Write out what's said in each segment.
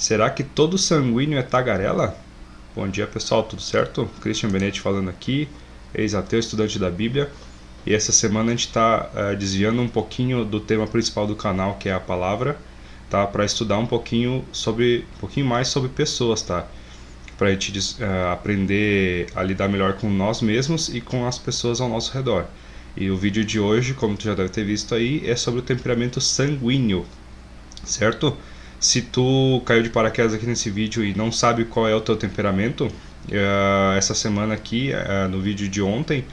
Será que todo sanguíneo é tagarela? Bom dia pessoal, tudo certo? Christian Benetti falando aqui, ex-ateu, estudante da Bíblia. E essa semana a gente está desviando um pouquinho do tema principal do canal, que é a palavra, tá? Para estudar um pouquinho mais sobre pessoas, tá? Para a gente aprender a lidar melhor com nós mesmos e com as pessoas ao nosso redor. E o vídeo de hoje, como tu já deve ter visto aí, é sobre o temperamento sanguíneo, certo? Se tu caiu de paraquedas aqui nesse vídeo e não sabe qual é o teu temperamento, essa semana aqui, no vídeo de ontem,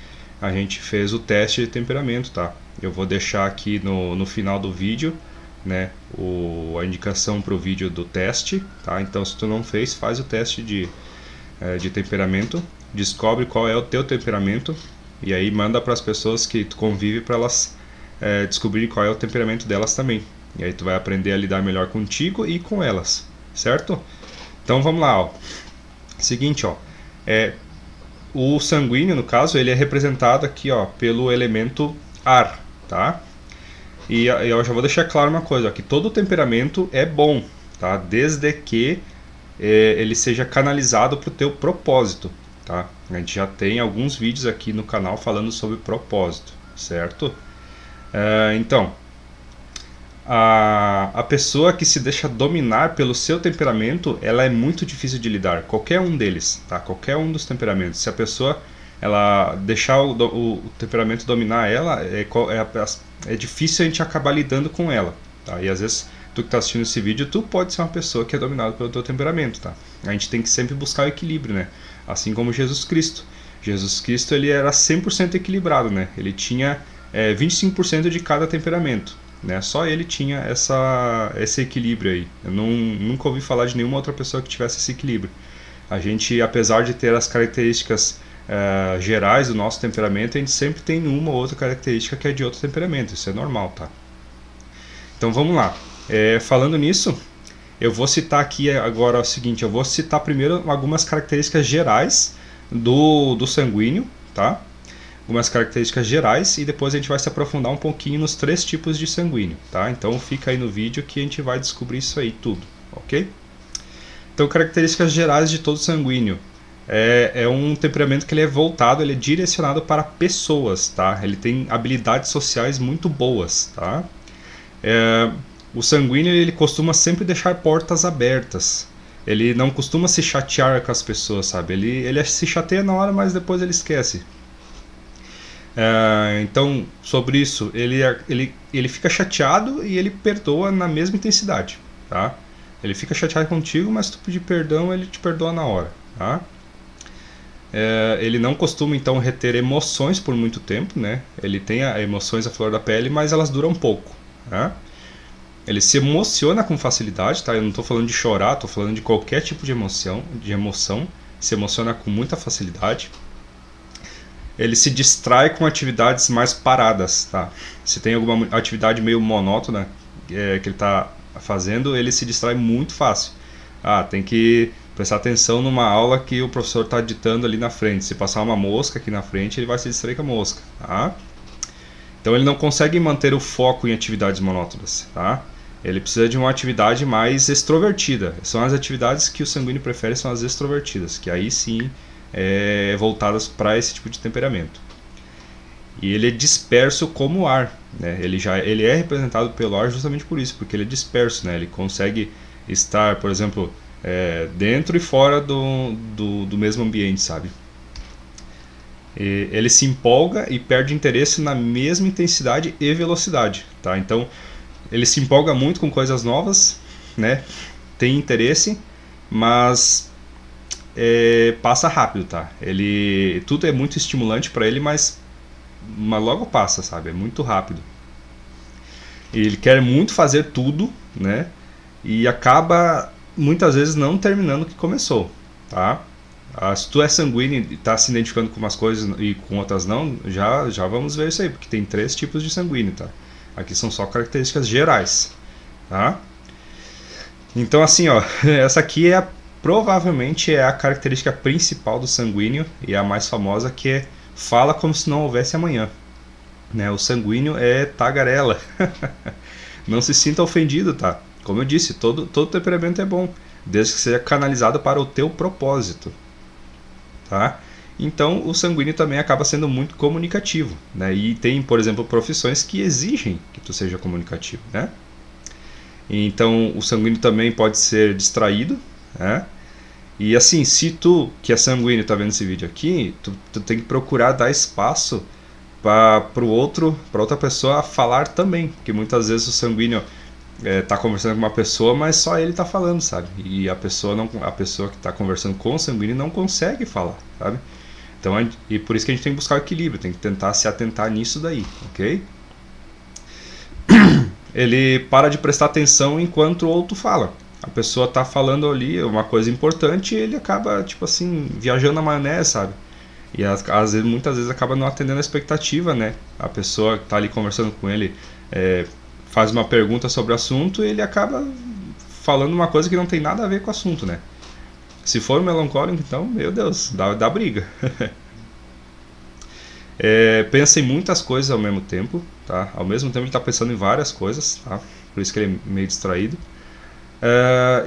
a gente fez o teste de temperamento, tá? Eu vou deixar aqui no final do vídeo, né, a indicação para o vídeo do teste, tá? Então, se tu não fez, faz o teste de temperamento, descobre qual é o teu temperamento e aí manda para as pessoas que tu convive para elas descobrirem qual é o temperamento delas também. E aí tu vai aprender a lidar melhor contigo e com elas, certo? Então vamos lá, ó. Seguinte, ó. O sanguíneo, no caso, ele é representado aqui, ó, pelo elemento ar, tá? E eu já vou deixar claro uma coisa, ó, que todo temperamento é bom, tá? Desde que ele seja canalizado para o teu propósito, tá? A gente já tem alguns vídeos aqui no canal falando sobre propósito, certo? Então, a pessoa que se deixa dominar pelo seu temperamento, ela é muito difícil de lidar, qualquer um deles, tá? Qualquer um dos temperamentos. Se a pessoa ela deixar o temperamento dominar ela, é difícil a gente acabar lidando com ela, tá? E às vezes tu que está assistindo esse vídeo, tu pode ser uma pessoa que é dominada pelo teu temperamento, tá? A gente tem que sempre buscar o equilíbrio, né? Assim como Jesus Cristo. Jesus Cristo, ele era 100% equilibrado, né? Ele tinha 25% de cada temperamento, né? Só ele tinha esse equilíbrio aí. Eu nunca ouvi falar de nenhuma outra pessoa que tivesse esse equilíbrio. A gente, apesar de ter as características gerais do nosso temperamento, a gente sempre tem uma ou outra característica que é de outro temperamento. Isso é normal, tá? Então vamos lá. Falando nisso, eu vou citar aqui agora o seguinte. Eu vou citar primeiro algumas características gerais do sanguíneo, tá? Algumas características gerais e depois a gente vai se aprofundar um pouquinho nos 3 tipos de sanguíneo, tá? Então fica aí no vídeo que a gente vai descobrir isso aí tudo, ok? Então, características gerais de todo sanguíneo. É um temperamento que ele é voltado, ele é direcionado para pessoas, tá? Ele tem habilidades sociais muito boas, tá? O sanguíneo, ele costuma sempre deixar portas abertas. Ele não costuma se chatear com as pessoas, sabe? Ele se chateia na hora, mas depois ele esquece. Então, sobre isso, ele fica chateado e ele perdoa na mesma intensidade, tá? Ele fica chateado contigo, mas se tu pedir perdão, ele te perdoa na hora, tá? Ele não costuma, então, reter emoções por muito tempo, né? Ele tem emoções à flor da pele, mas elas duram pouco, tá? Ele se emociona com facilidade, tá? Eu não estou falando de chorar, estou falando de qualquer tipo de emoção. Se emociona com muita facilidade. Ele se distrai com atividades mais paradas, tá? Se tem alguma atividade meio monótona que ele está fazendo, ele se distrai muito fácil. Tem que prestar atenção numa aula que o professor está ditando ali na frente. Se passar uma mosca aqui na frente, ele vai se distrair com a mosca, tá? Então ele não consegue manter o foco em atividades monótonas, tá? Ele precisa de uma atividade mais extrovertida. São as atividades que o sanguíneo prefere, são as extrovertidas, que aí sim voltadas para esse tipo de temperamento. E ele é disperso como o ar, né? Ele é representado pelo ar justamente por isso, porque ele é disperso, né? Ele consegue estar, por exemplo, dentro e fora do mesmo ambiente, sabe? Ele se empolga e perde interesse na mesma intensidade e velocidade, tá? Então ele se empolga muito com coisas novas, né? Tem interesse, mas passa rápido, tá? Tudo é muito estimulante para ele, mas logo passa, sabe? É muito rápido. Ele quer muito fazer tudo, né? E acaba muitas vezes não terminando o que começou, tá? Se tu é sanguíneo e está se identificando com umas coisas e com outras não, já vamos ver isso aí, porque tem 3 tipos de sanguíneo, tá? Aqui são só características gerais, tá? Então assim, ó, essa aqui provavelmente é a característica principal do sanguíneo e a mais famosa, que é fala como se não houvesse amanhã, né? O sanguíneo é tagarela. Não se sinta ofendido, tá? Como eu disse, todo temperamento é bom, desde que seja canalizado para o teu propósito, tá? Então o sanguíneo também acaba sendo muito comunicativo, né? E tem, por exemplo, profissões que exigem que tu seja comunicativo, né? Então o sanguíneo também pode ser distraído, né? E assim, se tu que é sanguíneo tá vendo esse vídeo aqui, tu tem que procurar dar espaço para outra pessoa falar também, porque muitas vezes o sanguíneo tá conversando com uma pessoa, mas só ele tá falando, sabe? E a pessoa que tá conversando com o sanguíneo não consegue falar, sabe? Então, e por isso que a gente tem que buscar o equilíbrio, tem que tentar se atentar nisso daí, ok? Ele para de prestar atenção enquanto o outro fala. A pessoa tá falando ali uma coisa importante e ele acaba, tipo assim, viajando na maionese, sabe? E muitas vezes acaba não atendendo a expectativa, né? A pessoa que tá ali conversando com ele faz uma pergunta sobre o assunto e ele acaba falando uma coisa que não tem nada a ver com o assunto, né? Se for melancólico, então, meu Deus, dá briga. Pensa em muitas coisas ao mesmo tempo, tá? Ao mesmo tempo ele está pensando em várias coisas, tá? Por isso que ele é meio distraído.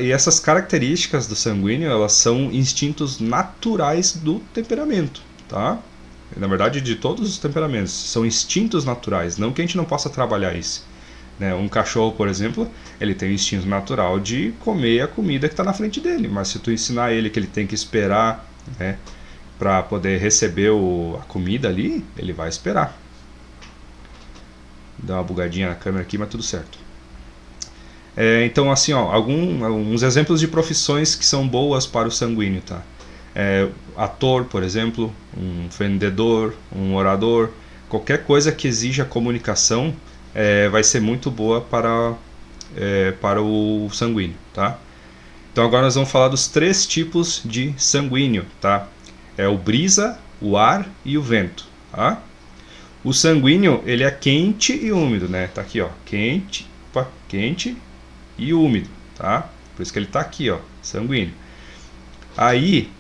E essas características do sanguíneo, elas são instintos naturais do temperamento, tá? Na verdade, de todos os temperamentos. São instintos naturais, não que a gente não possa trabalhar isso. Né? Um cachorro, por exemplo, ele tem o instinto natural de comer a comida que está na frente dele, mas se tu ensinar ele que ele tem que esperar, né, para poder receber a comida ali, ele vai esperar. Dá uma bugadinha na câmera aqui, mas tudo certo. Então, assim, ó, alguns exemplos de profissões que são boas para o sanguíneo, tá? Ator, por exemplo, um vendedor, um orador, qualquer coisa que exija comunicação vai ser muito boa para o sanguíneo, tá? Então agora nós vamos falar dos 3 tipos de sanguíneo, tá? O brisa, o ar e o vento, tá? O sanguíneo, ele é quente e úmido, né? Tá aqui, ó, quente e úmido, tá? Por isso que ele tá aqui, ó, sanguíneo. Aí,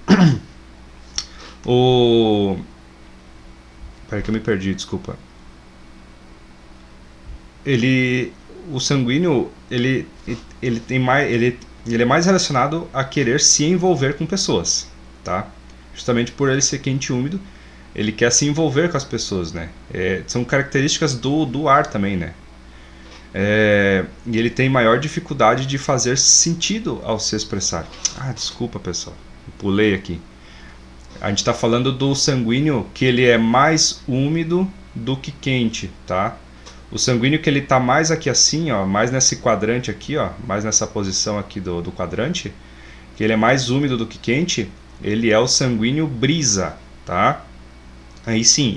peraí que eu me perdi, desculpa. O sanguíneo, ele é mais relacionado a querer se envolver com pessoas, tá? Justamente por ele ser quente e úmido, ele quer se envolver com as pessoas, né? São características do ar também, né? E ele tem maior dificuldade de fazer sentido ao se expressar. Desculpa, pessoal, pulei aqui. A gente está falando do sanguíneo que ele é mais úmido do que quente, tá? O sanguíneo que ele está mais aqui assim, ó, mais nesse quadrante aqui, ó, mais nessa posição aqui do quadrante, que ele é mais úmido do que quente, ele é o sanguíneo brisa, tá? Aí sim,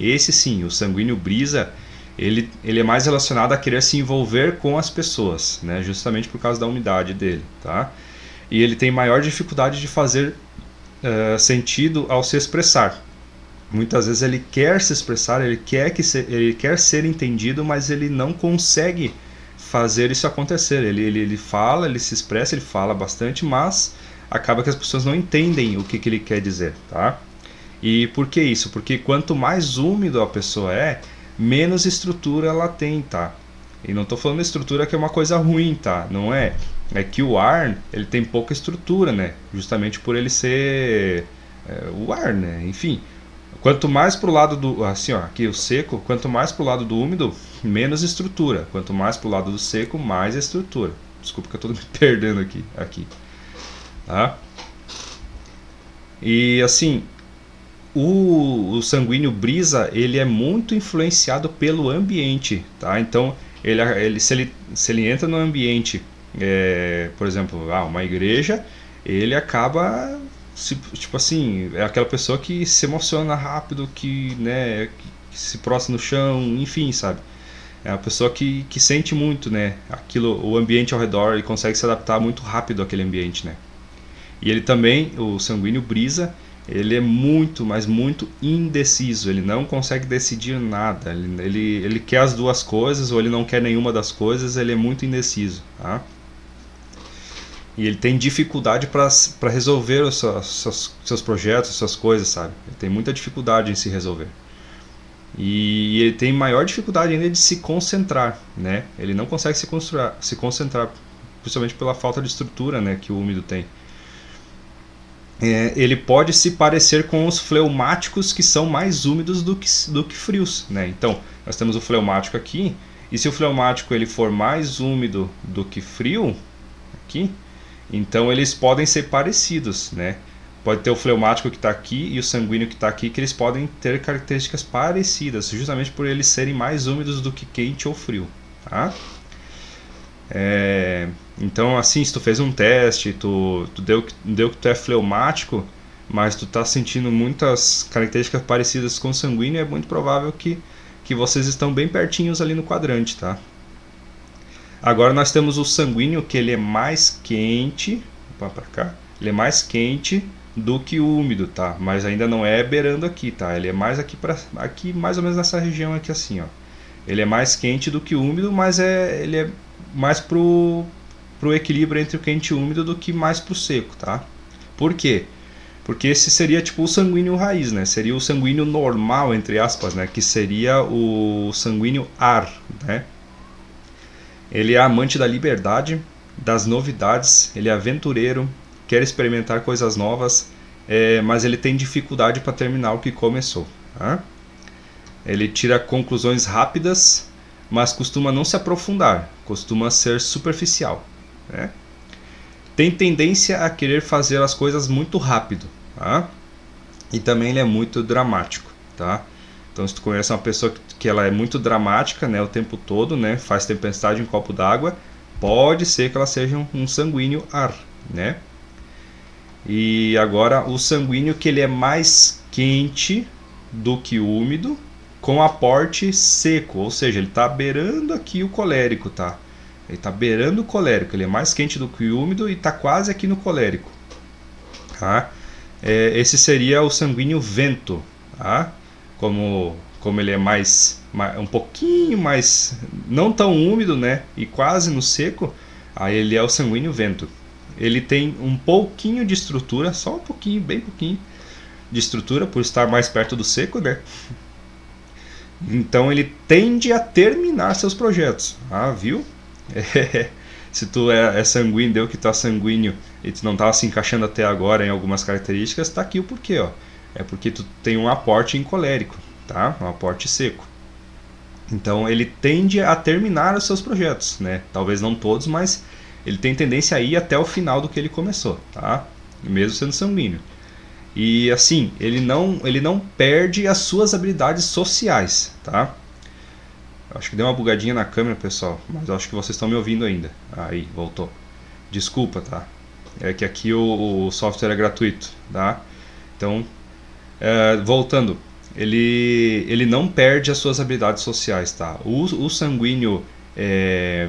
o sanguíneo brisa, ele é mais relacionado a querer se envolver com as pessoas, né? Justamente por causa da umidade dele, tá? E ele tem maior dificuldade de fazer sentido ao se expressar. Muitas vezes ele quer se expressar, ele quer ser entendido, mas ele não consegue fazer isso acontecer. Ele fala, ele se expressa, ele fala bastante, mas acaba que as pessoas não entendem o que ele quer dizer, tá? E por que isso? Porque quanto mais úmido a pessoa menos estrutura ela tem, tá? E não estou falando de estrutura que é uma coisa ruim, tá? Não é. É que o ar, ele tem pouca estrutura, né? Justamente por ele ser o ar, né? Enfim, quanto mais pro lado do, assim, ó, aqui o seco, quanto mais pro lado do úmido, menos estrutura. Quanto mais pro lado do seco, mais estrutura. Desculpa que eu tô me perdendo aqui. Tá? E assim, o sanguíneo brisa, ele é muito influenciado pelo ambiente, tá? Então, se ele entra no ambiente, por exemplo, uma igreja, ele acaba, tipo assim, é aquela pessoa que se emociona rápido, que que se prostra no chão, enfim, sabe? É uma pessoa que sente muito, né? O ambiente ao redor, ele consegue se adaptar muito rápido àquele ambiente, né? E ele também, o sanguíneo brisa, ele é muito, mas muito indeciso. Ele não consegue decidir nada. Ele quer as duas coisas ou ele não quer nenhuma das coisas. Ele é muito indeciso, tá? E ele tem dificuldade para resolver os seus projetos, suas coisas, sabe? Ele tem muita dificuldade em se resolver. E ele tem maior dificuldade ainda de se concentrar, né? Ele não consegue se concentrar, principalmente pela falta de estrutura, né, que o úmido tem. ele pode se parecer com os fleumáticos, que são mais úmidos do que frios, né? Então, nós temos o fleumático aqui, e se o fleumático ele for mais úmido do que frio, aqui, então eles podem ser parecidos, né? Pode ter o fleumático que está aqui e o sanguíneo que está aqui, que eles podem ter características parecidas, justamente por eles serem mais úmidos do que quente ou frio, tá? Então, assim, se tu fez um teste, tu deu que tu é fleumático, mas tu tá sentindo muitas características parecidas com o sanguíneo, é muito provável que vocês estão bem pertinhos ali no quadrante, tá? Agora nós temos o sanguíneo, que ele é mais quente, para cá, ele é mais quente do que o úmido, tá? Mas ainda não é beirando aqui, tá? Ele é mais aqui mais ou menos nessa região aqui assim, ó. Ele é mais quente do que o úmido, mas ele é mais pro equilíbrio entre o quente e o úmido do que mais pro seco, tá? Por quê? Porque esse seria tipo o sanguíneo raiz, né? Seria o sanguíneo normal, entre aspas, né? Que seria o sanguíneo ar, né? Ele é amante da liberdade, das novidades, ele é aventureiro, quer experimentar coisas novas, mas ele tem dificuldade para terminar o que começou, tá? Ele tira conclusões rápidas, mas costuma não se aprofundar, costuma ser superficial, né? Tem tendência a querer fazer as coisas muito rápido, tá? E também ele é muito dramático, tá? Então, se tu conhece uma pessoa que ela é muito dramática, né, o tempo todo, né, faz tempestade em copo d'água, pode ser que ela seja um sanguíneo ar, né? E agora o sanguíneo, que ele é mais quente do que úmido, com aporte seco, ou seja, ele está beirando aqui o colérico, tá? Ele está beirando o colérico, ele é mais quente do que o úmido e está quase aqui no colérico, tá? Esse seria o sanguíneo vento, tá? Como ele é um pouquinho mais, não tão úmido, né? E quase no seco, aí ele é o sanguíneo vento. Ele tem um pouquinho de estrutura, só um pouquinho, bem pouquinho de estrutura, por estar mais perto do seco, né? Então ele tende a terminar seus projetos, viu? Se tu é sanguíneo, deu que tu é sanguíneo e tu não tá se encaixando até agora em algumas características, tá aqui o porquê, ó. É porque tu tem um aporte em colérico, tá? Um aporte seco. Então ele tende a terminar os seus projetos, né? Talvez não todos, mas ele tem tendência a ir até o final do que ele começou, tá? Mesmo sendo sanguíneo. E assim, ele não perde as suas habilidades sociais, tá? Acho que deu uma bugadinha na câmera, pessoal, mas acho que vocês estão me ouvindo ainda. Aí, voltou. Desculpa, tá? É que aqui o software é gratuito, tá? Então, voltando, ele não perde as suas habilidades sociais, tá? O sanguíneo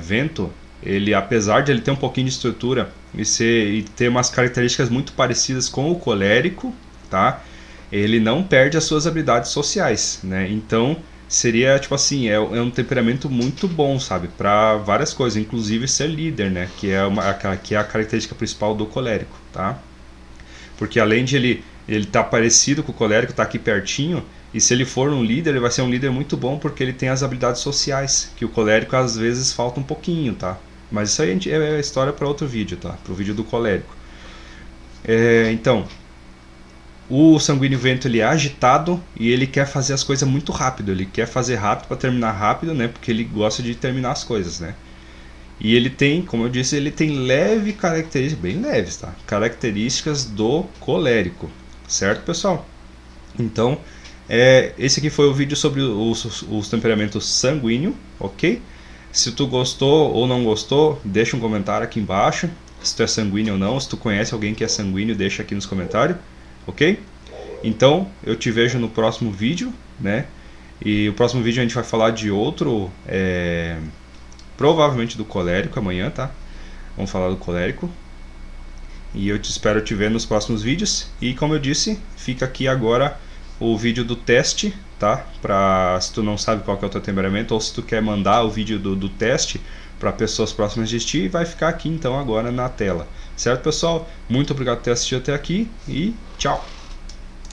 vento, ele, apesar de ele ter um pouquinho de estrutura e ter umas características muito parecidas com o colérico, tá? Ele não perde as suas habilidades sociais, né? Então seria tipo assim, é um temperamento muito bom, sabe, para várias coisas, inclusive ser líder, né? Que é a característica principal do colérico, tá? Porque além de ele tá parecido com o colérico, tá aqui pertinho, e se ele for um líder, ele vai ser um líder muito bom porque ele tem as habilidades sociais, que o colérico às vezes falta um pouquinho, tá? Mas isso aí é história para outro vídeo, tá? Para o vídeo do colérico. Então, o sanguíneo vento, ele é agitado e ele quer fazer as coisas muito rápido. Ele quer fazer rápido para terminar rápido, né? Porque ele gosta de terminar as coisas, né? E ele tem, como eu disse, ele tem leve características, bem leves, tá? Características do colérico, certo, pessoal? Então, esse aqui foi o vídeo sobre os temperamentos sanguíneo, ok? Se tu gostou ou não gostou, deixa um comentário aqui embaixo, se tu é sanguíneo ou não. Se tu conhece alguém que é sanguíneo, deixa aqui nos comentários, ok? Então, eu te vejo no próximo vídeo, né? E o próximo vídeo a gente vai falar de outro, provavelmente do colérico amanhã, tá? Vamos falar do colérico. E eu espero te ver nos próximos vídeos. E como eu disse, fica aqui agora o vídeo do teste, tá? Se tu não sabe qual que é o teu temperamento, ou se tu quer mandar o vídeo do teste para pessoas próximas de ti, vai ficar aqui então agora na tela. Certo, pessoal? Muito obrigado por ter assistido até aqui e tchau!